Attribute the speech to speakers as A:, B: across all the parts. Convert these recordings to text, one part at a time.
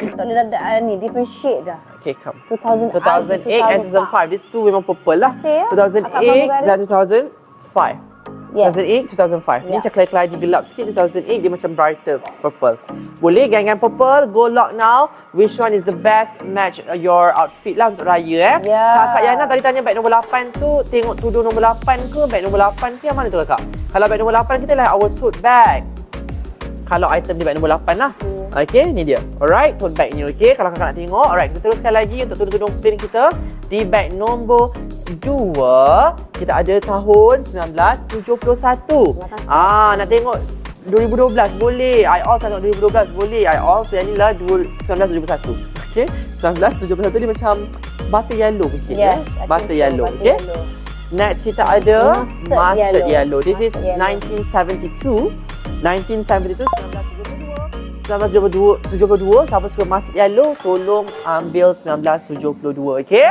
A: Tak boleh ni differentiate dah.
B: Okay, come.
A: 2008
B: and 2005. These two memang purple lah.
A: Masih ya?
B: 2008 dan 2005.
A: Yes.
B: 2008, 2005. Ni
A: Yeah.
B: macam keladi gelap sikit. 2008 dia macam brighter purple. Boleh gang-gang purple, go lock now. Which one is the best match your outfit lah untuk raya
A: Yeah.
B: Kak Yana tadi tanya beg nombor 8 tu, tengok tudung nombor 8 ke beg nombor 8 ke yang mana tu kakak? Kalau beg nombor 8 kita lah our tote bag. Kalau item di beg nombor 8 lah. Okay, ni dia. Alright, tote bag ni okay. Kalau kakak nak tengok, alright, kita teruskan lagi untuk tudung-tudung plain kita. Di beg nombor 2, kita ada tahun 1971. Nak tengok 2012 boleh. I all saya tengok 2012 boleh. I all saya ni lah 1971. Okay, 1971 dia macam butter yellow mungkin.
A: Yes,
B: butter yellow. Okay. Next kita ada mustard yellow. This is
A: Mustard yellow.
B: 1972. 1972, 1972, siapa suka mustard yellow, tolong ambil 1972, okey?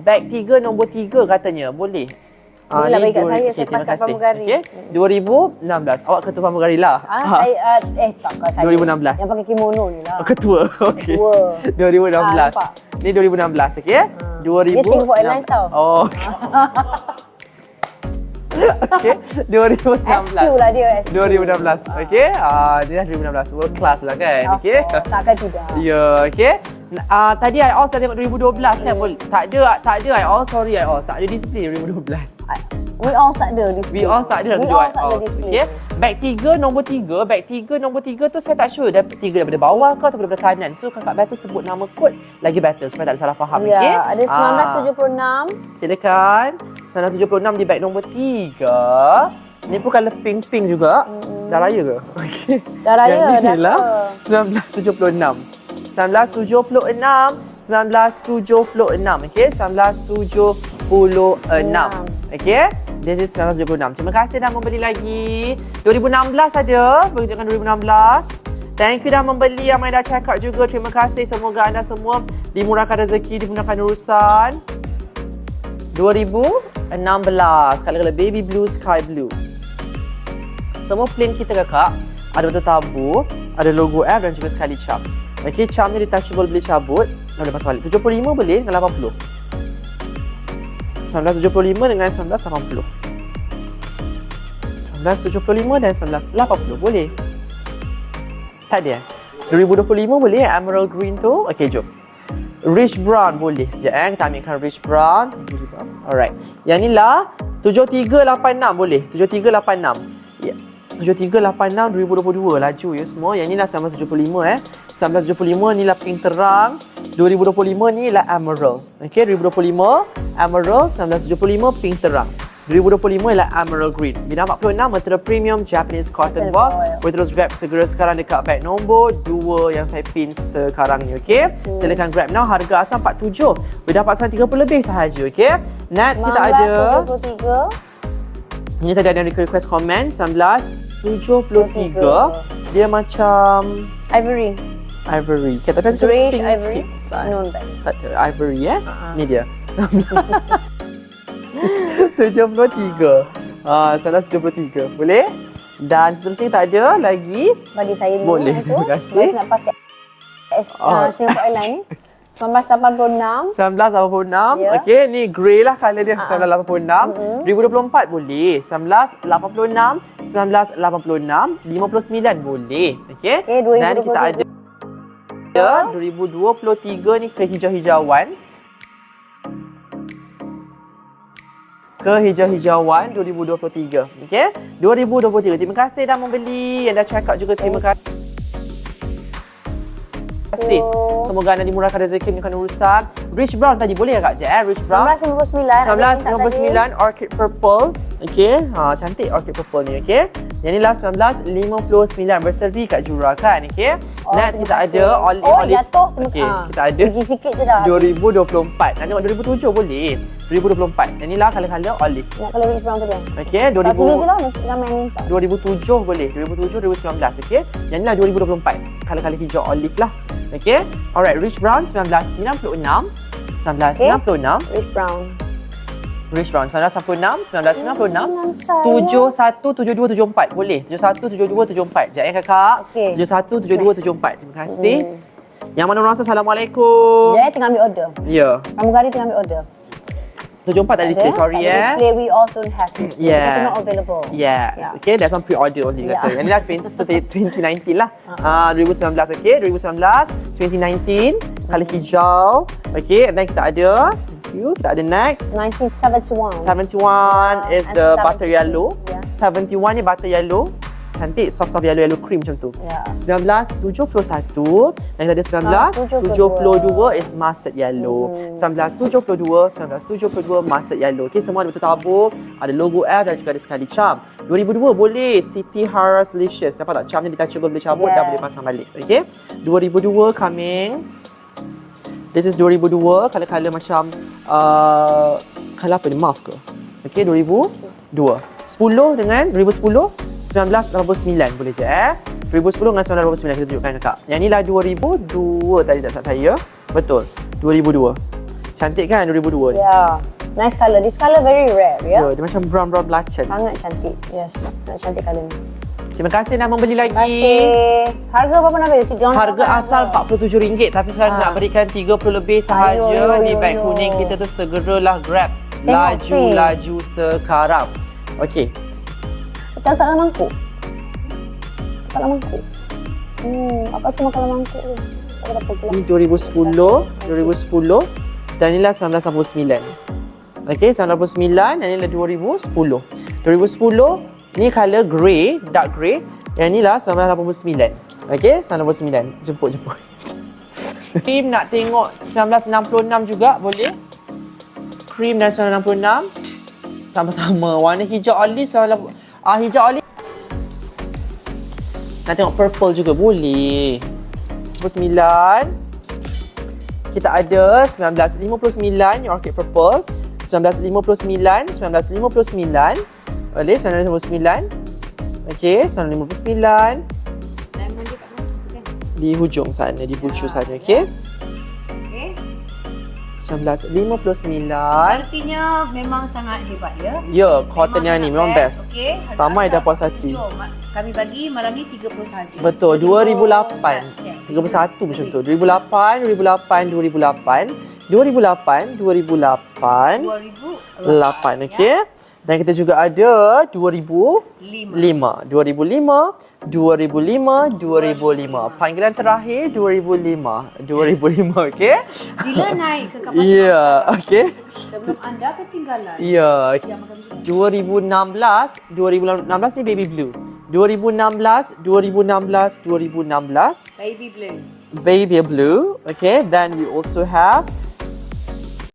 B: Bag 3, nombor 3 katanya, boleh?
A: Boleh bagi kat saya, saya
B: terima
A: pas kat
B: kasih.
A: pramugari.
B: Okey, 2016. Awak ketua pramugari lah.
A: Takkan saya.
B: 2016.
A: Yang pakai kimono ni lah.
B: Ketua, okey.
A: Ketua.
B: 2016.
A: nampak.
B: Ni 2016, okey? 2016.
A: Dia Singapore Airlines tau.
B: Oh, okey. Okey, 2016.
A: SQ lah dia, SQ.
B: 2016. Okey. Dia dah 2016. World class lah kan. Okey.
A: Takkan tidak.
B: Ya, okey. Tadi I all saya tengok 2012 kan. Tak ada I all. Sorry I all. Tak ada display 2012.
A: We all tak ada display.
B: We all tak ada
A: We
B: tunjuk
A: all
B: I
A: tak ada
B: all.
A: display.
B: Okey. Bag 3 nombor 3. Bag 3 nombor 3 tu saya tak sure dapat 3 daripada bawah ke atau daripada kanan. So kakak better sebut nama kod lagi better supaya tak ada salah faham.
A: Ya,
B: Okey.
A: ada 1976.
B: Silakan. 1976 di bag nombor 3. Ni pun colour pink-pink juga. Dah raya ke? Okey.
A: Dah raya,
B: Yang ni
A: dah
B: lah
A: ke?
B: 1976. 1976. 1976. Okey, 1976. Okey. This is 1976. Terima kasih dah membeli lagi. 2016 ada. Beritahukan 2016. Thank you dah membeli. Yang dah check out juga. Terima kasih. Semoga anda semua dimurahkan rezeki, dimudahkan urusan. 2016. Kala-kala baby blue, sky blue. Semua plain kita kakak. Ada betul tabu, ada logo F dan juga sekali charm. Okey, charm ni detachable, boleh cabut. Dah boleh pasang balik. 75 boleh dengan 80. 1975 dengan 1980. 1975 dan 1980 boleh. Tak ada. 2025 boleh emerald green tu. Okey, jom. Rich brown boleh. Sekejap kita ambilkan rich brown. Alright. Yang ni lah 7386 boleh. 7386. Ya. 7386 2022 laju ya semua. Yang ni lah 1975 1975 ni lah pink terang. 2025 ni lah emerald. Okey, 2025 emerald, 1975 pink terang. 2025 ialah emerald green. Bidang 46 Metro Premium Japanese Cotton Ball. Boleh terus grab segera sekarang dekat bag nombor 2 yang saya pin sekarang ni, okey? Silakan grab now. Harga asal 47. Boleh dapat sampai 30 lebih sahaja, okey? Next kita ada
A: 1973.
B: Ini tadi ada request komen 1973. Dia macam
A: Ivory.
B: Ivory. Kita macam
A: Grayish
B: pink
A: ivory.
B: sikit.
A: No, tak.
B: Tak ada ivory Ni dia. 73. 1973. Boleh? Dan seterusnya tak ada lagi.
A: Bagi saya dulu.
B: Boleh, terima kasih.
A: Saya nak pas kat Singapore Airlines ni. 1986.
B: 1986.
A: Ya.
B: Okey, ni grey lah colour dia. 1986. 2024 boleh. 1986. 1986. 59 boleh. Okey. Dan kita ada 2023 ni kehijau-hijauan. Kehijau-hijauan 2023. Okey? 2023. Terima kasih dah membeli. Yang dah check out juga terima kasih. Semoga anda dimurahkan rezeki dengan urusan. Rich brown tadi boleh Kak Je? Rich brown.
A: 1959.
B: 1959 orchid purple. Okey. Cantik orchid purple ni, okey. Yang ni lah 1959 berseri kat Jura kan, okey. Next kita ada olive.
A: Jatuh.
B: Okey, kita ada
A: uji sikit je dah.
B: 2024. Nak tengok 2007 boleh. 2024. Yang ni lah kala-kala olive.
A: Nak kalau rich brown tu dia.
B: Okey,
A: Kat sini je lah. Ramai yang minta.
B: 2007 boleh. 2007, 2019, okey. Yang ni lah 2024. Kala-kala hijau olive lah. Okey. Alright, rich brown 1996. 1996.
A: Rich brown.
B: Rich brown 1996, 1996. 717274 boleh. 717274. Sekejap ya kakak.
A: Okey.
B: 717274. Terima kasih. Yang mana orang rasa Assalamualaikum.
A: Jaya tengah ambil order.
B: Ya.
A: Pramugari tengah ambil order.
B: 74 tak ada display, sorry
A: Tak ada
B: ya.
A: display, we also have display.
B: Yes.
A: It's not available.
B: Yes.
A: Yeah.
B: Okay, that's on pre-order only
A: Yeah.
B: kata. Yang ni lah 2019 lah. 2019, okay. 2019, 2019, colour hijau. Okay, and then kita ada, thank you, kita ada next.
A: 1971.
B: 71 is
A: And
B: the butter
A: 72.
B: yellow.
A: Yeah.
B: 71 ni butter yellow. Cantik, soft yellow cream macam tu.
A: Yeah.
B: 1971 dan kita ada 1972 is mustard yellow. 1972 mustard yellow. Okay, semua ada betul tabur, ada logo L dan juga ada sekali charm. 2002 boleh City Harris Licious. Nampak tak charm ni detachable, boleh cabut dan
A: Yes.
B: boleh pasang balik. Okay, 2002 coming. This is 2002, color macam color apa ni, mauve ke? Okay, 2002. 10 dengan 2010, 1989 boleh je 2010 dengan 1989 kita tunjukkan kakak. Yang ni lah 2002 tadi tak salah saya. Betul, 2002. Cantik kan 2002 ni?
A: Yeah. Nice colour. This colour very rare, ya.
B: Dia macam brown belacan.
A: Sangat cantik. Yes. Sangat cantik colour ni.
B: Terima kasih nak membeli lagi.
A: Terima kasih. Harga berapa Nabil?
B: Harga asal RM47 tapi sekarang nak berikan 30 lebih sahaja di beg kuning kita tu. Segeralah grab. Laju sekarang. Okey.
A: Tak dalam mangkuk. Tak dalam mangkuk. Apa semua kalau mangkuk tu? Tak ada apa pula.
B: Ini 2010 dan inilah 1989. Okey, 1989 dan inilah 2010. 2010 ni colour grey, dark grey. Yang inilah 1989. Okey, 1989. Jemput. Cream nak tengok 1966 juga boleh. Cream dan 1966 sama-sama. Warna hijau olive hijau olive. Nak tengok purple juga boleh. 1999. Kita ada 1959 orchid purple. 1959. Boleh 1959. Okey, 1959. Di hujung sana, di bucu sana, okey. 1959.
C: Artinya memang sangat hebat ya.
B: Ya, cotton yang ni memang best.
C: Okey.
B: Ramai dah puas hati.
C: Jom, kami bagi malam ni 30 sahaja.
B: Betul, 2008. 31 macam tu. 2008, 8, okey. Dan kita juga ada 2005. Panggilan terakhir 2005, okey.
C: Sila naik ke kapal.
B: Ya, okey.
C: Sebelum anda ketinggalan.
B: Ya. 2016 ni baby blue. 2016
C: Baby blue.
B: baby blue. Okay, then we also have